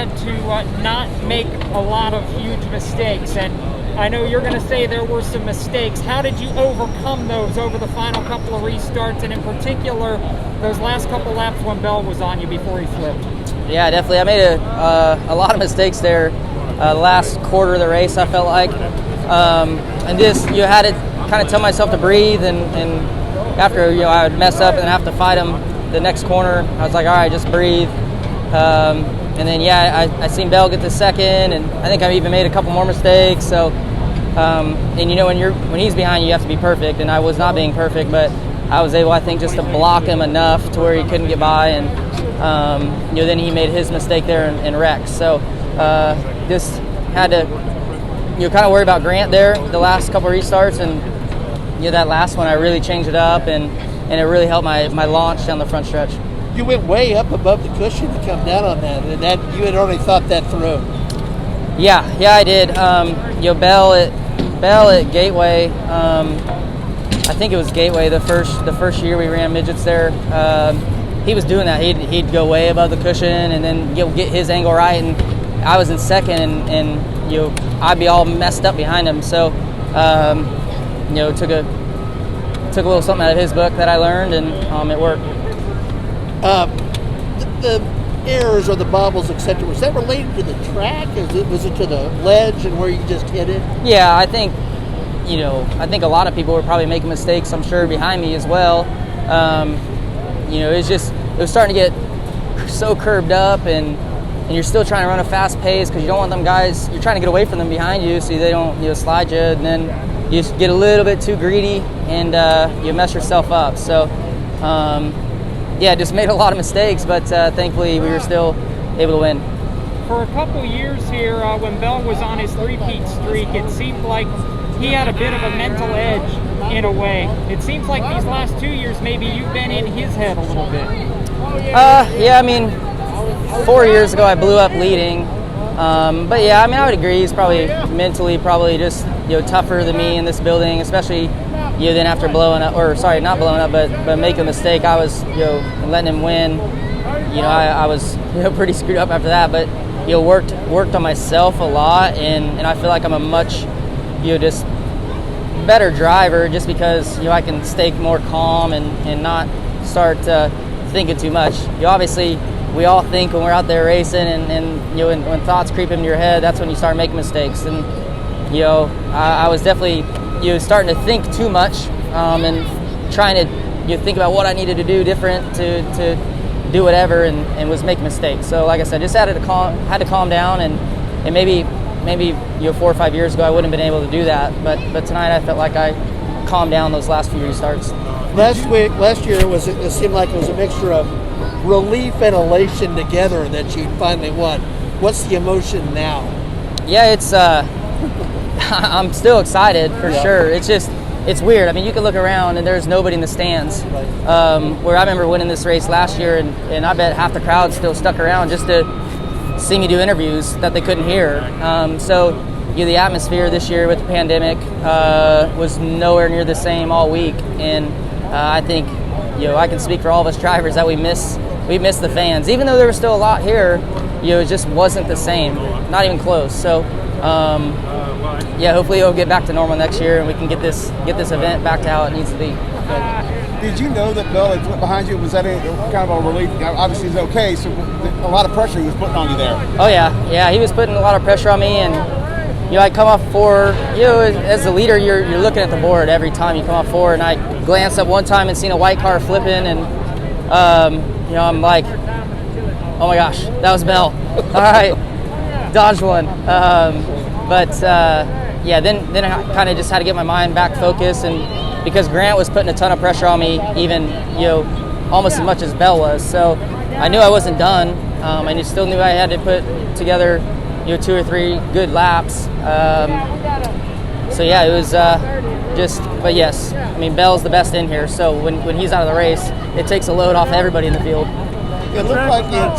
had to not make a lot of huge mistakes, and I know you're going to say there were some mistakes. How did you overcome those over the final couple of restarts, and in particular, those last couple laps when Bell was on you before he flipped? Yeah, definitely. I made a lot of mistakes there. The last quarter of the race, I felt like. And just, you had to kind of tell myself to breathe, and after, I would mess up and then have to fight him the next corner, I was like, all right, just breathe. And then, I seen Bell get the second, and I think I even made a couple more mistakes. So, and when he's behind you, you have to be perfect, and I was not being perfect, but I was able, I think, just to block him enough to where he couldn't get by, and then he made his mistake there and wrecked. So, just had to, kind of worry about Grant there the last couple of restarts, and that last one I really changed it up, and it really helped my launch down the front stretch. You went way up above the cushion to come down on that, and that you had already thought that through. Yeah, I did. Bell at Gateway. I think it was Gateway the first year we ran midgets there. He was doing that. He'd go way above the cushion and then get his angle right, and I was in second, and I'd be all messed up behind him. So took a little something out of his book that I learned, and it worked. The errors or the bobbles, etc., was that related to the track? Was it to the ledge and where you just hit it? Yeah, I think a lot of people were probably making mistakes, I'm sure, behind me as well. It was starting to get so curved up, and you're still trying to run a fast pace because you don't want them guys, you're trying to get away from them behind you so they don't slide you, and then you just get a little bit too greedy and you mess yourself up. So just made a lot of mistakes, but thankfully we were still able to win. For a couple years here, when Bell was on his three-peat streak, it seemed like he had a bit of a mental edge in a way. It seems like these last 2 years, maybe you've been in his head a little bit. 4 years ago I blew up leading. I would agree he's probably mentally just tougher than me in this building, especially then after blowing up, or sorry, not blowing up, but making a mistake. I was letting him win. I was pretty screwed up after that, but worked on myself a lot, and I feel like I'm a much just better driver just because I can stay more calm and not start thinking too much. Obviously we all think when we're out there racing, and when thoughts creep into your head, that's when you start making mistakes. And I was definitely starting to think too much, and trying to think about what I needed to do different to do whatever, and was making mistakes. So like I said, just had to calm down, and maybe 4 or 5 years ago I wouldn't have been able to do that, but tonight I felt like I calmed down those last few restarts. Last year it seemed like it was a mixture of relief and elation together that you finally won. What's the emotion now? Yeah, it's I'm still excited for sure. It's weird. I mean, you can look around and there's nobody in the stands. Right. Where I remember winning this race last year, and I bet half the crowd still stuck around just to see me do interviews that they couldn't hear. The atmosphere this year with the pandemic was nowhere near the same all week, and I think I can speak for all of us drivers that we miss the fans. Even though there was still a lot here, it just wasn't the same, not even close. So hopefully it'll get back to normal next year, and we can get this event back to how it needs to be. Did you know that Bell had flipped behind you? Was that kind of a relief? Obviously it's okay, so a lot of pressure he was putting on you there. Oh yeah, he was putting a lot of pressure on me, and I come off four. As a leader, you're looking at the board every time you come off four, and I glanced up one time and seen a white car flipping, and I'm like, oh my gosh, that was Bell. All right, dodged one. Then I kind of just had to get my mind back focused, and because Grant was putting a ton of pressure on me, even almost as much as Bell was, so I knew I wasn't done. I still knew I had to put together 2 or 3 good laps. It was but yes, I mean, Bell's the best in here, so when he's out of the race, it takes a load off everybody in the field. It looked like in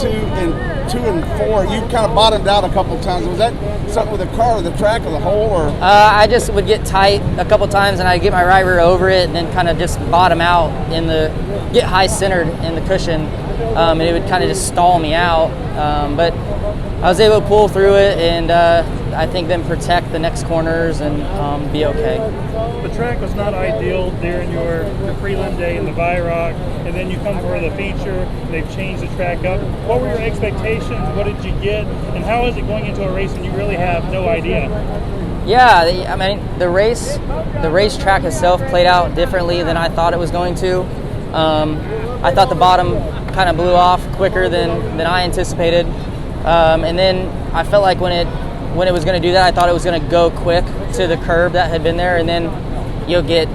2 and 4, you kind of bottomed out a couple of times. Was that something with the car or the track or the hole? Or I just would get tight a couple times, and I'd get my right rear over it, and then kind of just bottom out get high centered in the cushion, and it would kind of just stall me out. But I was able to pull through it and I think then protect the next corners and be okay. The track was not ideal during your prelim day in the Vyrock, and then you come for the feature. They've changed the track up. What were your expectations? What did you get? And how is it going into a race and you really have no idea? Yeah, I mean, the racetrack itself played out differently than I thought it was going to. I thought the bottom kind of blew off quicker than I anticipated. And then I felt like when it was going to do that, I thought it was going to go quick to the curb that had been there, and then you'll get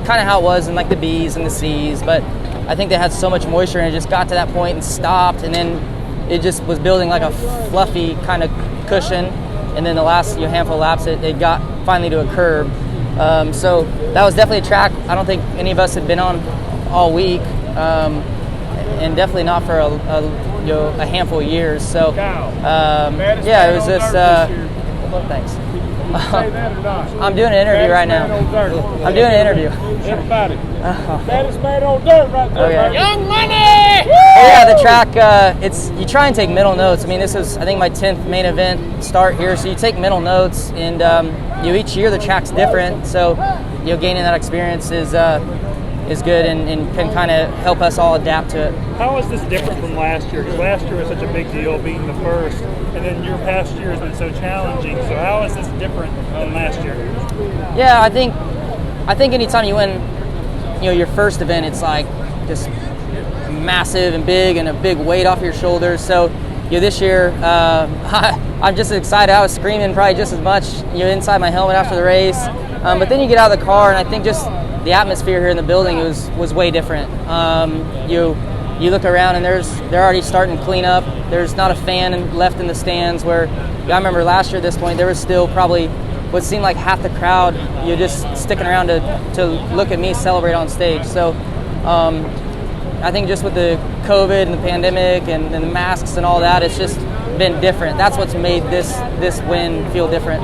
kind of how it was in like the B's and the C's. But I think they had so much moisture and it just got to that point and stopped, and then it just was building like a fluffy kind of cushion. And then the last handful of laps, it got finally to a curb. So that was definitely a track I don't think any of us had been on all week, and definitely not for a handful of years. So yeah, it was just thanks. I'm doing an interview right now. I'm doing an interview. Everybody. Baddest man on dirt right there. Okay. Young Money! Yeah, the track, you try and take mental notes. I mean, this is, I think, my 10th main event start here, so you take mental notes, and each year the track's different, so gaining that experience is good and can kind of help us all adapt to it. How is this different from last year? Because last year was such a big deal, being the first, and then your past year has been so challenging. So how is this different than last year? Yeah, I think anytime you win, your first event, it's like just massive and big and a big weight off your shoulders. So this year, I'm just excited. I was screaming probably just as much inside my helmet after the race. But then you get out of the car, and I think just the atmosphere here in the building was way different. You look around and they're already starting to clean up. There's not a fan left in the stands. Where I remember last year at this point there was still probably what seemed like half the crowd just sticking around to look at me celebrate on stage. So I think just with the COVID and the pandemic and the masks and all that, it's just been different. That's what's made this win feel different.